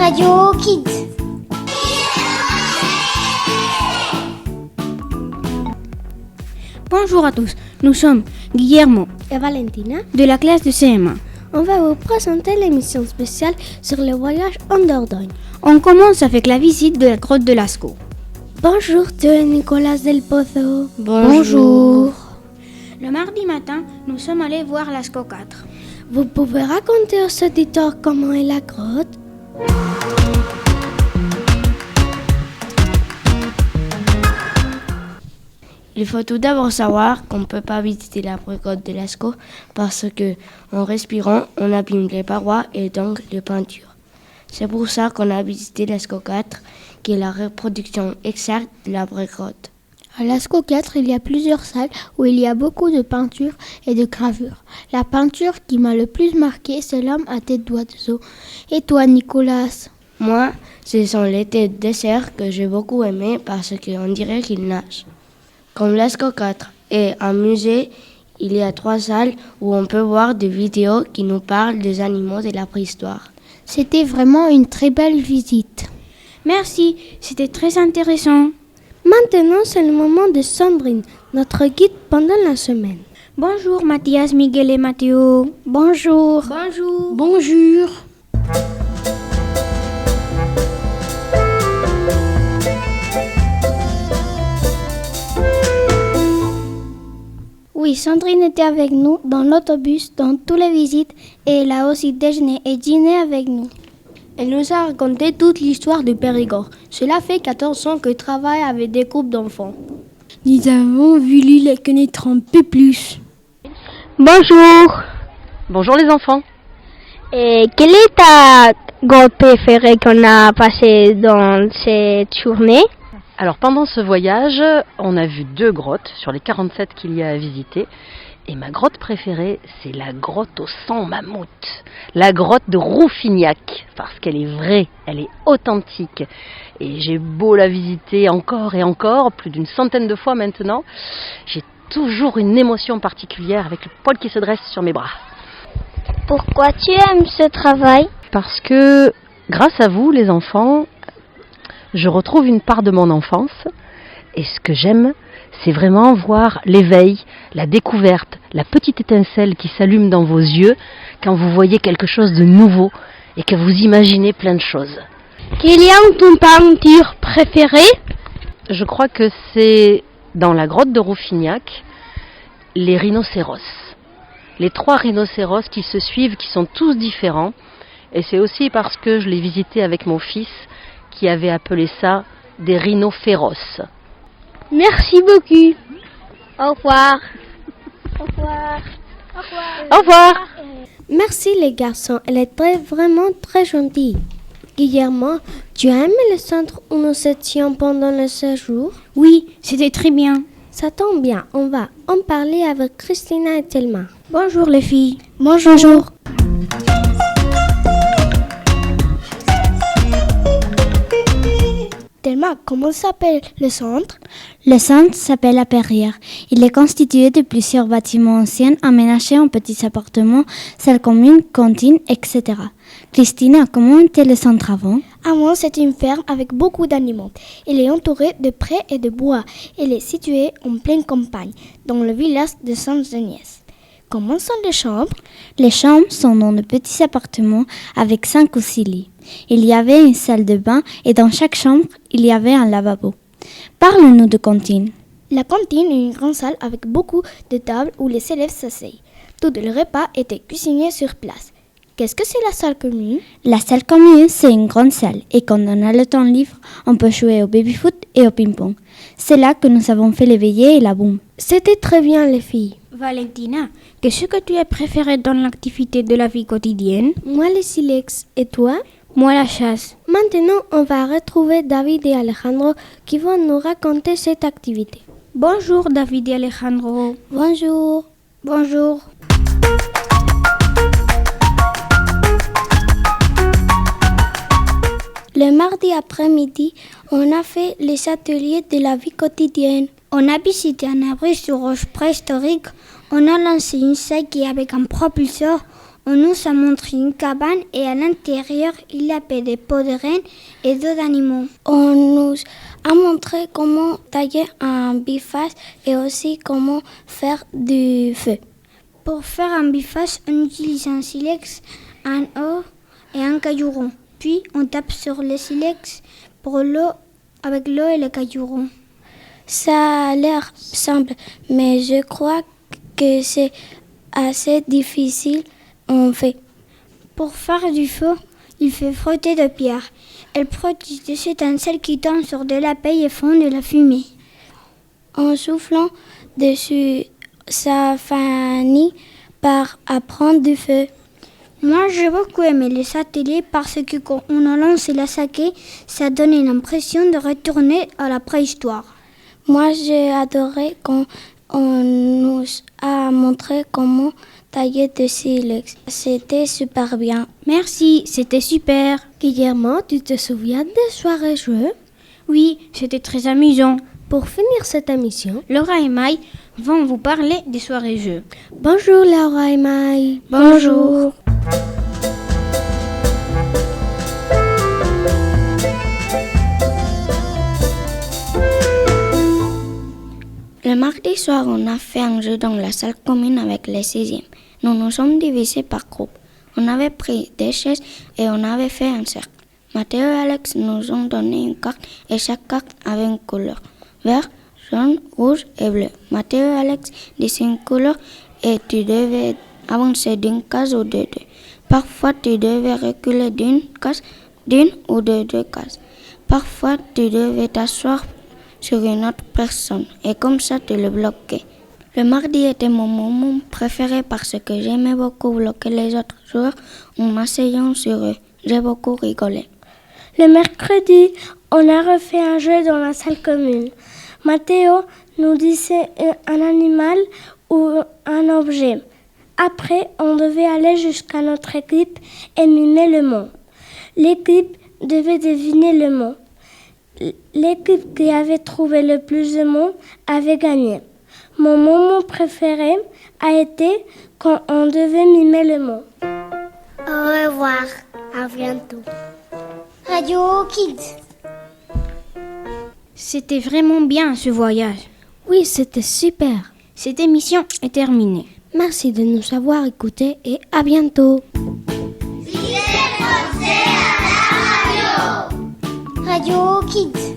Radio Kids. Bonjour à tous, nous sommes Guillermo et Valentina de la classe de CM1. On va vous présenter l'émission spéciale sur le voyage en Dordogne. On commence avec la visite de la grotte de Lascaux. Bonjour, tu es Nicolas Del Pozo. Bonjour. Le mardi matin, nous sommes allés voir Lascaux 4. Vous pouvez raconter aux auditeurs comment est la grotte? Il faut tout d'abord savoir qu'on ne peut pas visiter la grotte de Lascaux parce que, en respirant, on abîme les parois et donc les peintures. C'est pour ça qu'on a visité Lascaux 4, qui est la reproduction exacte de la vraie grotte. À Lascaux 4, il y a plusieurs salles où il y a beaucoup de peintures et de gravures. La peinture qui m'a le plus marqué, c'est l'homme à tête d'oiseau. Et toi, Nicolas? Moi, ce sont les têtes de cerf que j'ai beaucoup aimé parce qu'on dirait qu'ils nagent. Comme Lascaux 4 est un musée, il y a 3 salles où on peut voir des vidéos qui nous parlent des animaux de la préhistoire. C'était vraiment une très belle visite. Merci, c'était très intéressant. Maintenant, c'est le moment de Sandrine, notre guide pendant la semaine. Bonjour Mathias, Miguel et Mathéo. Bonjour. Bonjour. Bonjour. Oui, Sandrine était avec nous dans l'autobus, dans toutes les visites, et elle a aussi déjeuné et dîné avec nous. Elle nous a raconté toute l'histoire de Périgord. Cela fait 14 ans que travaille avec des groupes d'enfants. Nous avons voulu les connaître un peu plus. Bonjour. Bonjour les enfants. Et quelle est ta grotte préférée qu'on a passée dans cette journée? Alors pendant ce voyage, on a vu 2 grottes sur les 47 qu'il y a à visiter. Et ma grotte préférée, c'est la grotte au sang mammouth. La grotte de Rouffignac, parce qu'elle est vraie, elle est authentique. Et j'ai beau la visiter encore et encore, plus d'une centaine de fois maintenant, j'ai toujours une émotion particulière avec le poil qui se dresse sur mes bras. Pourquoi tu aimes ce travail? Parce que, grâce à vous les enfants, je retrouve une part de mon enfance. Et ce que j'aime, c'est vraiment voir l'éveil, la découverte, la petite étincelle qui s'allume dans vos yeux quand vous voyez quelque chose de nouveau et que vous imaginez plein de choses. Quelle est ton peinture préférée? Je crois que c'est dans la grotte de Rouffignac, les rhinocéros. Les 3 rhinocéros qui se suivent, qui sont tous différents. Et c'est aussi parce que je l'ai visité avec mon fils qui avait appelé ça des rhinos féroces. Merci beaucoup. Au revoir. Au revoir. Au revoir. Au revoir. Merci les garçons, elle est vraiment très gentille. Guillermo, tu as aimé le centre où nous étions pendant le séjour? Oui, c'était très bien. Ça tombe bien, on va en parler avec Christina et Thelma. Bonjour les filles. Bonjour. Thelma, comment s'appelle le centre? Le centre s'appelle La Perrière. Il est constitué de plusieurs bâtiments anciens aménagés en petits appartements, salles communes, cantines, etc. Christina, comment était le centre avant? Avant, c'est une ferme avec beaucoup d'animaux. Il est entouré de prés et de bois. Il est situé en pleine campagne, dans le village de Saint-Geniès. Comment sont les chambres? Les chambres sont dans de petits appartements avec 5 ou 6 lits. Il y avait une salle de bain et dans chaque chambre, il y avait un lavabo. Parle-nous de cantine. La cantine est une grande salle avec beaucoup de tables où les élèves s'asseyent. Tout le repas était cuisiné sur place. Qu'est-ce que c'est la salle commune? La salle commune, c'est une grande salle et quand on a le temps libre, on peut jouer au baby-foot et au ping-pong. C'est là que nous avons fait les veillées et la boum. C'était très bien les filles. Valentina, qu'est-ce que tu as préféré dans l'activité de la vie quotidienne? Moi le silex, et toi? Moi la chasse. Maintenant, on va retrouver David et Alejandro qui vont nous raconter cette activité. Bonjour David et Alejandro. Bonjour. Bonjour. Le mardi après-midi, on a fait les ateliers de la vie quotidienne. On a visité un abri sur roche préhistorique. On a lancé une seille avec un propulseur. On nous a montré une cabane et à l'intérieur, il y avait des pots de rennes et d'autres animaux. On nous a montré comment tailler un biface et aussi comment faire du feu. Pour faire un biface, on utilise un silex, un eau et un caillou rond. Puis, on tape sur le silex pour l'eau avec l'eau et le caillou rond. Ça a l'air simple, mais je crois que c'est assez difficile en fait. Pour faire du feu, il faut frotter de pierres. Elles produisent des étincelles qui tombent sur de la paille et font de la fumée. En soufflant dessus, ça finit par apprendre du feu. Moi, j'ai beaucoup aimé les ateliers parce que quand on a lancé la saké, ça donnait l'impression de retourner à la préhistoire. Moi, j'ai adoré quand on nous a montré comment tailler du silex. C'était super bien. Merci, c'était super. Guillermo, tu te souviens des soirées jeux? Oui, c'était très amusant. Pour finir cette émission, Laura et Maï vont vous parler des soirées jeux. bonjour Laura et Maï. Bonjour. Le mardi soir, on a fait un jeu dans la salle commune avec les 6e. Nous nous sommes divisés par groupe. On avait pris des chaises et on avait fait un cercle. Mathéo et Alex nous ont donné une carte et chaque carte avait une couleur. Vert, jaune, rouge et bleu. Mathéo et Alex disaient une couleur et tu devais avancer d'une case ou de deux. Parfois, tu devais reculer d'une case, d'une ou de deux cases. Parfois, tu devais t'asseoir sur une autre personne et comme ça tu le bloquais. Le mardi était mon moment préféré parce que j'aimais beaucoup bloquer les autres joueurs en m'asseyant sur eux. J'ai beaucoup rigolé. Le mercredi, on a refait un jeu dans la salle commune. Mathéo nous disait un animal ou un objet. Après, on devait aller jusqu'à notre équipe et mimer le mot. L'équipe devait deviner le mot. L'équipe qui avait trouvé le plus de mots avait gagné. Mon moment préféré a été quand on devait mimer le mot. Au revoir, à bientôt. Radio Kids. C'était vraiment bien ce voyage. Oui, c'était super. Cette émission est terminée. Merci de nous avoir écoutés et à bientôt. Radio Kids.